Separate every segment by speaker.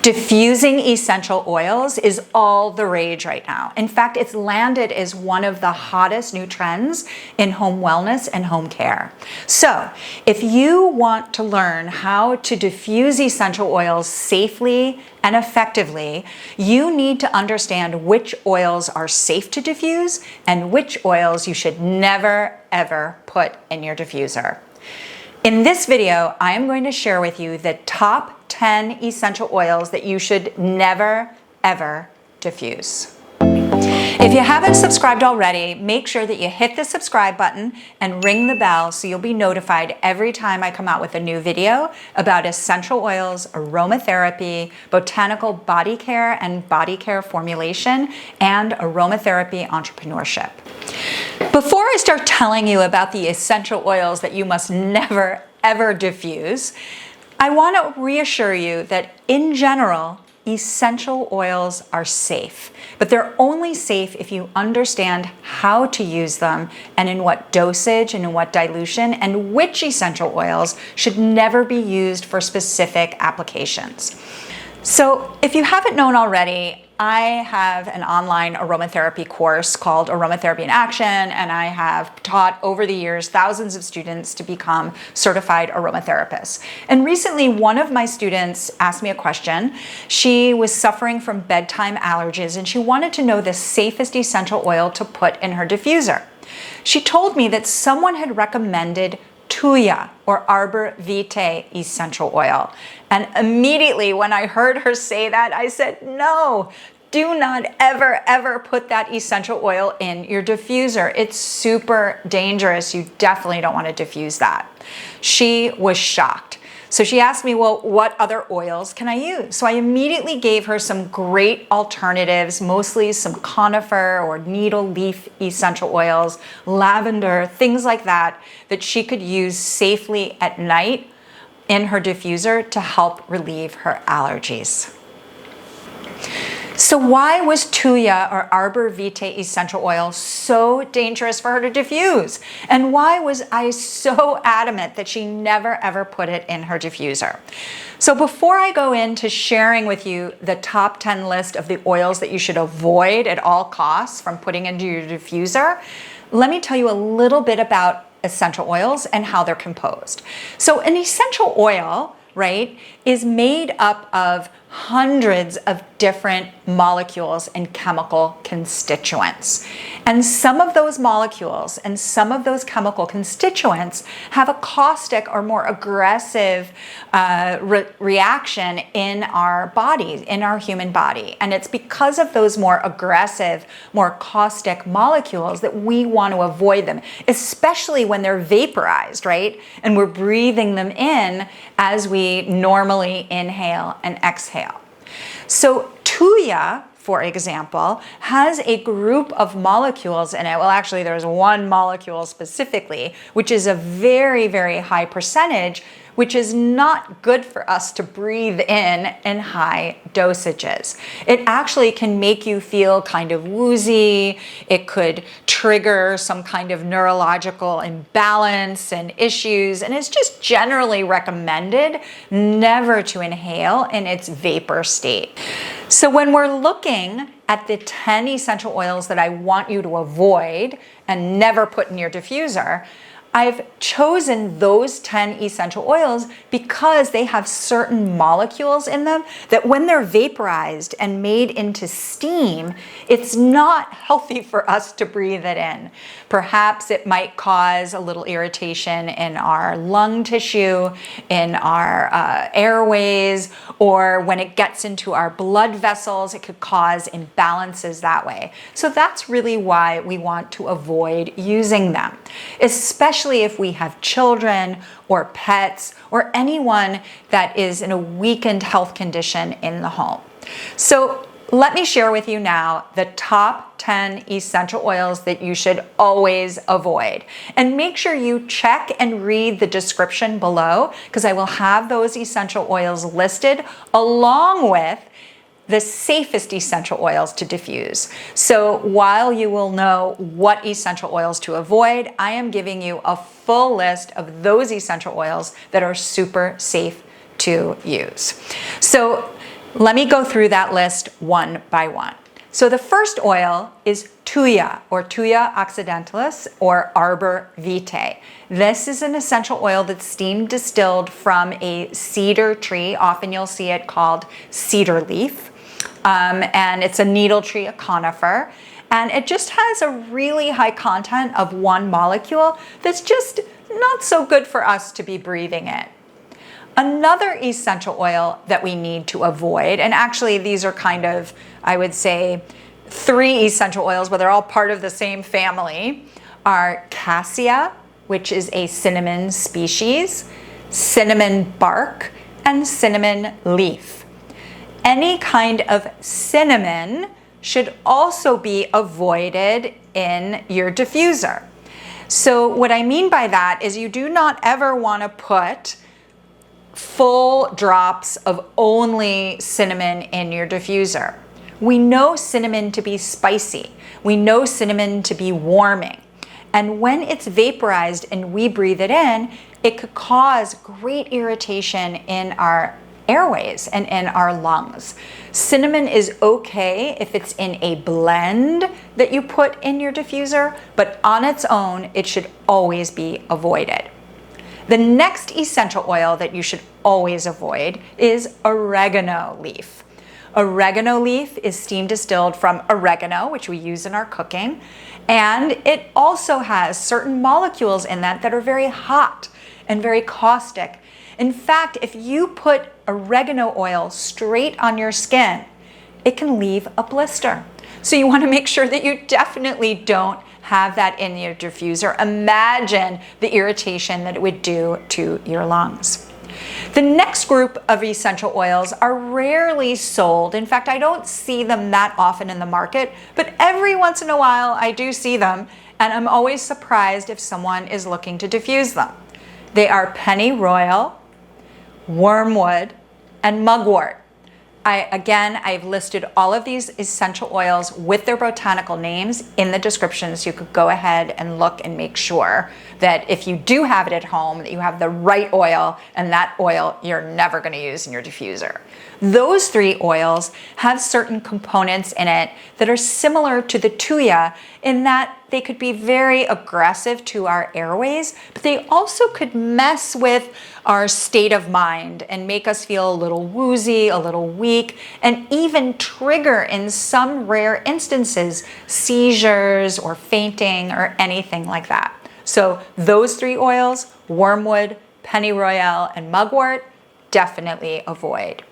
Speaker 1: Diffusing essential oils is all the rage right now. In fact, it's landed as one of the hottest new trends in home wellness and home care. So if you want to learn how to diffuse essential oils safely and effectively, you need to understand which oils are safe to diffuse and which oils you should never, ever put in your diffuser. In this video, I am going to share with you the top 10 essential oils that you should never, ever diffuse. If you haven't subscribed already, make sure that you hit the subscribe button and ring the bell so you'll be notified every time I come out with a new video about essential oils, aromatherapy, botanical body care and body care formulation, and aromatherapy entrepreneurship. Before I start telling you about the essential oils that you must never, ever diffuse, I want to reassure you that in general, essential oils are safe, but they're only safe if you understand how to use them and in what dosage and in what dilution, and which essential oils should never be used for specific applications. So if you haven't known already, I have an online aromatherapy course called Aromatherapy in Action, and I have taught over the years thousands of students to become certified aromatherapists. And recently, one of my students asked me a question. She was suffering from bedtime allergies, and she wanted to know the safest essential oil to put in her diffuser. She told me that someone had recommended Thuja, or Arbor Vitae essential oil. And immediately when I heard her say that, I said, no, do not ever, ever put that essential oil in your diffuser. It's super dangerous. You definitely don't want to diffuse that. She was shocked. So she asked me, well, what other oils can I use? So I immediately gave her some great alternatives, mostly some conifer or needle leaf essential oils, lavender, things like that, that she could use safely at night in her diffuser to help relieve her allergies. So why was Thuja or Arbor Vitae essential oil so dangerous for her to diffuse? And why was I so adamant that she never ever put it in her diffuser? So before I go into sharing with you the top 10 list of the oils that you should avoid at all costs from putting into your diffuser, let me tell you a little bit about essential oils and how they're composed. So an essential oil, right, is made up of hundreds of different molecules and chemical constituents. And some of those molecules and some of those chemical constituents have a caustic or more aggressive reaction in our bodies, in our human body. And it's because of those more aggressive, more caustic molecules that we want to avoid them, especially when they're vaporized, right? And we're breathing them in as we normally inhale and exhale. So Thuja, for example, has a group of molecules in it. Well, actually, there's one molecule specifically, which is a very, very high percentage, which is not good for us to breathe in high dosages. It actually can make you feel kind of woozy. It could trigger some kind of neurological imbalance and issues, and it's just generally recommended never to inhale in its vapor state. So when we're looking at the 10 essential oils that I want you to avoid and never put in your diffuser, I've chosen those 10 essential oils because they have certain molecules in them that when they're vaporized and made into steam, it's not healthy for us to breathe it in. Perhaps it might cause a little irritation in our lung tissue, in our airways, or when it gets into our blood vessels, it could cause imbalances that way. So that's really why we want to avoid using them, especially if we have children or pets or anyone that is in a weakened health condition in the home. So let me share with you now the top 10 essential oils that you should always avoid. And make sure you check and read the description below, because I will have those essential oils listed along with the safest essential oils to diffuse. So while you will know what essential oils to avoid, I am giving you a full list of those essential oils that are super safe to use. So Let me go through that list one by one. So the first oil is Thuja, or Thuja occidentalis, or arbor vitae. This is an essential oil that's steam distilled from a cedar tree. Often you'll see it called cedar leaf. And it's a needle tree, a conifer. And it just has a really high content of one molecule that's just not so good for us to be breathing in. Another essential oil that we need to avoid, and actually these are kind of, I would say, 3 essential oils, but they're all part of the same family, are cassia, which is a cinnamon species, cinnamon bark, and cinnamon leaf. Any kind of cinnamon should also be avoided in your diffuser. So what I mean by that is you do not ever want to put full drops of only cinnamon in your diffuser. We know cinnamon to be spicy. We know cinnamon to be warming. And when it's vaporized and we breathe it in, it could cause great irritation in our airways and in our lungs. Cinnamon is okay if it's in a blend that you put in your diffuser, but on its own, it should always be avoided. The next essential oil that you should always avoid is oregano leaf. Oregano leaf is steam distilled from oregano, which we use in our cooking, and it also has certain molecules in that are very hot and very caustic. In fact, if you put oregano oil straight on your skin, it can leave a blister. So you want to make sure that you definitely don't have that in your diffuser. Imagine the irritation that it would do to your lungs. The next group of essential oils are rarely sold. In fact, I don't see them that often in the market, but every once in a while I do see them, and I'm always surprised if someone is looking to diffuse them. They are pennyroyal, wormwood, and mugwort. I've listed all of these essential oils with their botanical names in the description, so you could go ahead and look and make sure that if you do have it at home, that you have the right oil, and that oil you're never going to use in your diffuser. Those 3 oils have certain components in it that are similar to the Thuja in that they could be very aggressive to our airways, but they also could mess with our state of mind and make us feel a little woozy, a little weak, and even trigger, in some rare instances, seizures or fainting or anything like that. So those 3 oils, wormwood, pennyroyal, and mugwort, definitely avoid.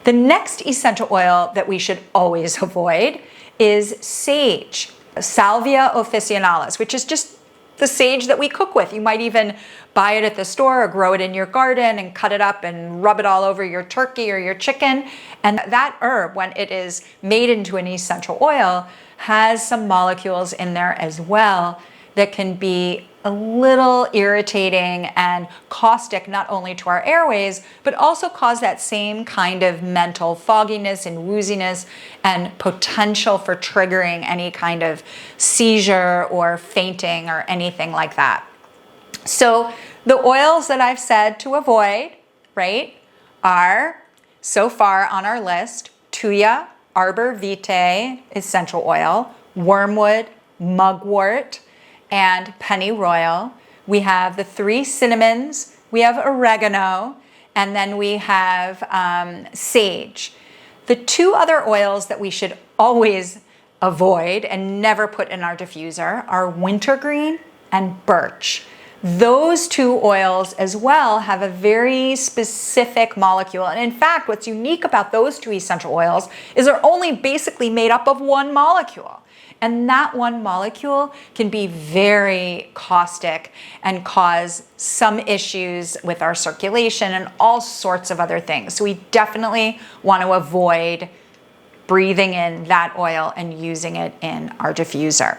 Speaker 1: The next essential oil that we should always avoid is sage, salvia officinalis, which is just the sage that we cook with. You might even buy it at the store or grow it in your garden and cut it up and rub it all over your turkey or your chicken. And that herb, when it is made into an essential oil, has some molecules in there as well that can be a little irritating and caustic, not only to our airways, but also cause that same kind of mental fogginess and wooziness and potential for triggering any kind of seizure or fainting or anything like that. So the oils that I've said to avoid, right, are so far on our list: Thuja, arbor vitae, essential oil, wormwood, mugwort, and pennyroyal. We have the 3 cinnamons, we have oregano, and then we have sage. The 2 other oils that we should always avoid and never put in our diffuser are wintergreen and birch. Those 2 oils as well have a very specific molecule. And in fact, what's unique about those 2 essential oils is they're only basically made up of one molecule. And that one molecule can be very caustic and cause some issues with our circulation and all sorts of other things. So we definitely want to avoid breathing in that oil and using it in our diffuser.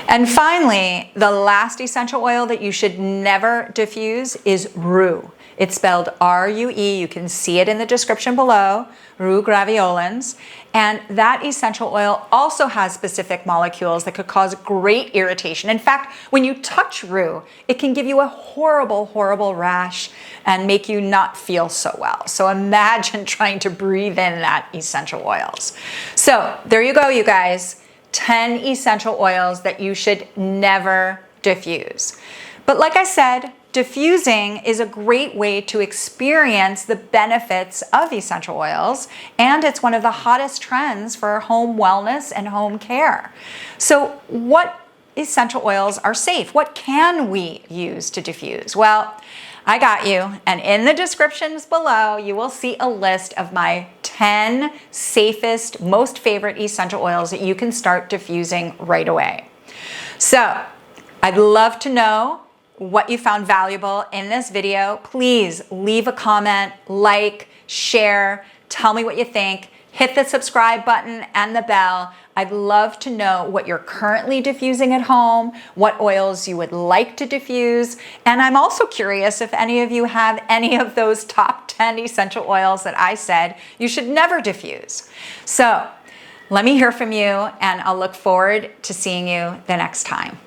Speaker 1: And finally, the last essential oil that you should never diffuse is rue. It's spelled R-U-E. You can see it in the description below, rue graveolens. And that essential oil also has specific molecules that could cause great irritation. In fact, when you touch rue, it can give you a horrible, horrible rash and make you not feel so well. So imagine trying to breathe in that essential oils. So there you go, you guys. 10 essential oils that you should never diffuse. But like I said, diffusing is a great way to experience the benefits of essential oils, and it's one of the hottest trends for home wellness and home care. So what essential oils are safe? What can we use to diffuse? Well, I got you, and in the descriptions below, you will see a list of my 10 safest, most favorite essential oils that you can start diffusing right away. So I'd love to know what you found valuable in this video. Please leave a comment, like, share, tell me what you think. Hit the subscribe button and the bell. I'd love to know what you're currently diffusing at home, what oils you would like to diffuse, and I'm also curious if any of you have any of those top 10 essential oils that I said you should never diffuse. So let me hear from you, and I'll look forward to seeing you the next time.